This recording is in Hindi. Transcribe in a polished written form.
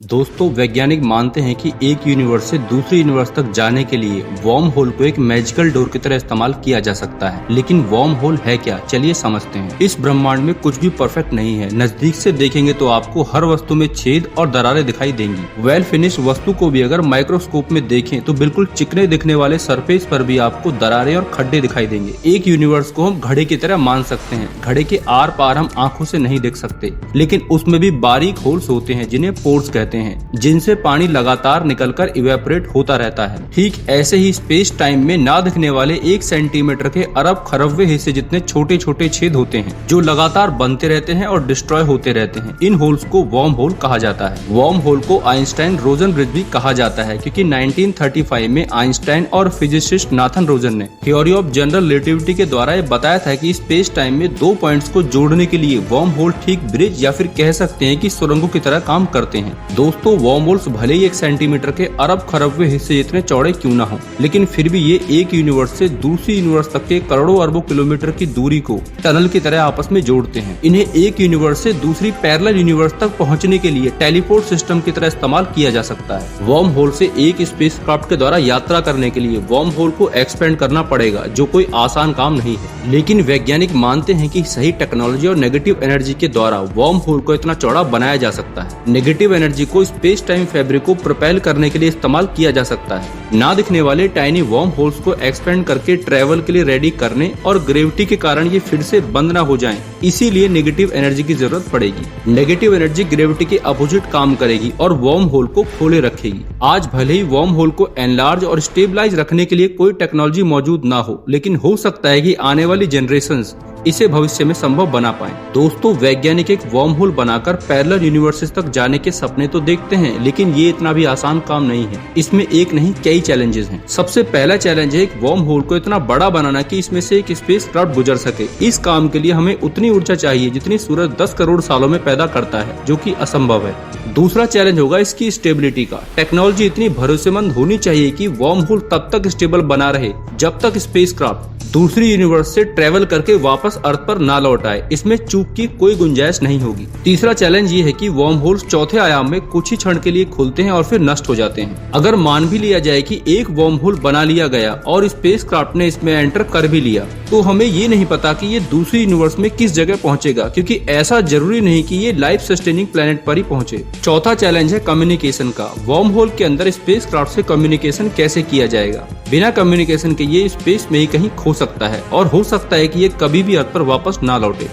दोस्तों, वैज्ञानिक मानते हैं कि एक यूनिवर्स से दूसरे यूनिवर्स तक जाने के लिए वर्म होल को एक मैजिकल डोर की तरह इस्तेमाल किया जा सकता है। लेकिन वर्म होल है क्या, चलिए समझते हैं। इस ब्रह्मांड में कुछ भी परफेक्ट नहीं है। नजदीक से देखेंगे तो आपको हर वस्तु में छेद और दरारें दिखाई देंगी। वेल फिनिश्ड वस्तु को भी अगर माइक्रोस्कोप में देखें तो बिल्कुल चिकने दिखने वाले सरफेस पर भी आपको दरारें और खड्डे दिखाई देंगे। एक यूनिवर्स को हम घड़े की तरह मान सकते हैं। घड़े के आर पार हम आंखों से नहीं देख सकते, लेकिन उसमें भी बारीक होल्स होते हैं जिन्हें पोर्स कहते हैं, जिनसे पानी लगातार निकलकर इवेपोरेट होता रहता है। ठीक ऐसे ही स्पेस टाइम में ना दिखने वाले 1 सेंटीमीटर के अरब खरबवे हिस्से जितने छोटे छोटे छेद होते हैं, जो लगातार बनते रहते हैं और डिस्ट्रॉय होते रहते हैं। इन होल्स को वर्म होल कहा जाता है। वर्म होल को आइंस्टाइन रोजन ब्रिज भी कहा जाता है, क्योंकि 1935 में आइंस्टाइन और फिजिसिस्ट नाथन रोजन ने थ्योरी ऑफ जनरल रिलेटिविटी के द्वारा ये बताया था कि स्पेस टाइम में दो पॉइंट्स को जोड़ने के लिए वर्म होल ठीक ब्रिज या फिर कह सकते हैं कि सुरंगों की तरह काम करते हैं। दोस्तों, वर्म होल्स भले ही 1 सेंटीमीटर के अरब खरबवे हिस्से जितने चौड़े क्यों ना हो, लेकिन फिर भी ये एक यूनिवर्स से दूसरी यूनिवर्स तक के करोड़ों अरबों किलोमीटर की दूरी को टनल की तरह आपस में जोड़ते हैं। इन्हें एक यूनिवर्स से दूसरी पैरेलल यूनिवर्स तक पहुंचने के लिए टेलीपोर्ट सिस्टम की तरह इस्तेमाल किया जा सकता है। वर्म होल से एक स्पेसक्राफ्ट के द्वारा यात्रा करने के लिए वर्म होल को एक्सपेंड करना पड़ेगा, जो कोई आसान काम नहीं है। लेकिन वैज्ञानिक मानते हैं कि सही टेक्नोलॉजी और नेगेटिव एनर्जी के द्वारा वर्म होल को इतना चौड़ा बनाया जा सकता है। नेगेटिव एनर्जी को स्पेस टाइम फैब्रिक को प्रोपेल करने के लिए इस्तेमाल किया जा सकता है। ना दिखने वाले टाइनी वर्म होल्स को एक्सपेंड करके ट्रेवल के लिए रेडी करने और ग्रेविटी के कारण ये फिर से बंद ना हो जाएं, इसीलिए नेगेटिव एनर्जी की जरूरत पड़ेगी। नेगेटिव एनर्जी ग्रेविटी के अपोजिट काम करेगी और वर्म होल को खोले रखेगी। आज भले ही वर्म होल को एनलार्ज और स्टेबलाइज रखने के लिए कोई टेक्नोलॉजी मौजूद ना हो, लेकिन हो सकता है कि आने वाली जनरेशंस इसे भविष्य में संभव बना पाएं। दोस्तों, वैज्ञानिक एक वर्म होल बनाकर पैरेलल यूनिवर्सेस तक जाने के सपने तो देखते हैं, लेकिन ये इतना भी आसान काम नहीं है। इसमें एक नहीं कई चैलेंजेस हैं। सबसे पहला चैलेंज है एक वर्म होल को इतना बड़ा बनाना कि इसमें से एक स्पेसक्राफ्ट गुजर सके। इस काम के लिए हमें उतनी ऊर्जा चाहिए जितनी सूरज 10 करोड़ सालों में पैदा करता है, जो कि असंभव है। दूसरा चैलेंज होगा इसकी स्टेबिलिटी का। टेक्नोलॉजी इतनी भरोसेमंद होनी चाहिए कि वर्म होल तब तक स्टेबल बना रहे जब तक स्पेसक्राफ्ट दूसरी यूनिवर्स से ट्रेवल करके वापस अर्थ पर ना लौट आए। इसमें चूक की कोई गुंजाइश नहीं होगी। तीसरा चैलेंज ये है कि वर्म होल्स चौथे आयाम में कुछ ही क्षण के लिए खुलते हैं और फिर नष्ट हो जाते हैं। अगर मान भी लिया जाए कि एक वर्म होल बना लिया गया और स्पेसक्राफ्ट ने इसमें एंटर कर भी लिया, तो हमें ये नहीं पता कि ये दूसरी यूनिवर्स में किस जगह पहुंचेगा, क्योंकि ऐसा जरूरी नहीं कि ये लाइफ सस्टेनिंग प्लेनेट पर ही पहुंचे। चौथा चैलेंज है कम्युनिकेशन का। वर्म होल के अंदर स्पेसक्राफ्ट से कम्युनिकेशन कैसे किया जाएगा। बिना कम्युनिकेशन के ये स्पेस में ही कहीं खो सकता है और हो सकता है कि ये कभी भी अर्थ पर वापस ना लौटे।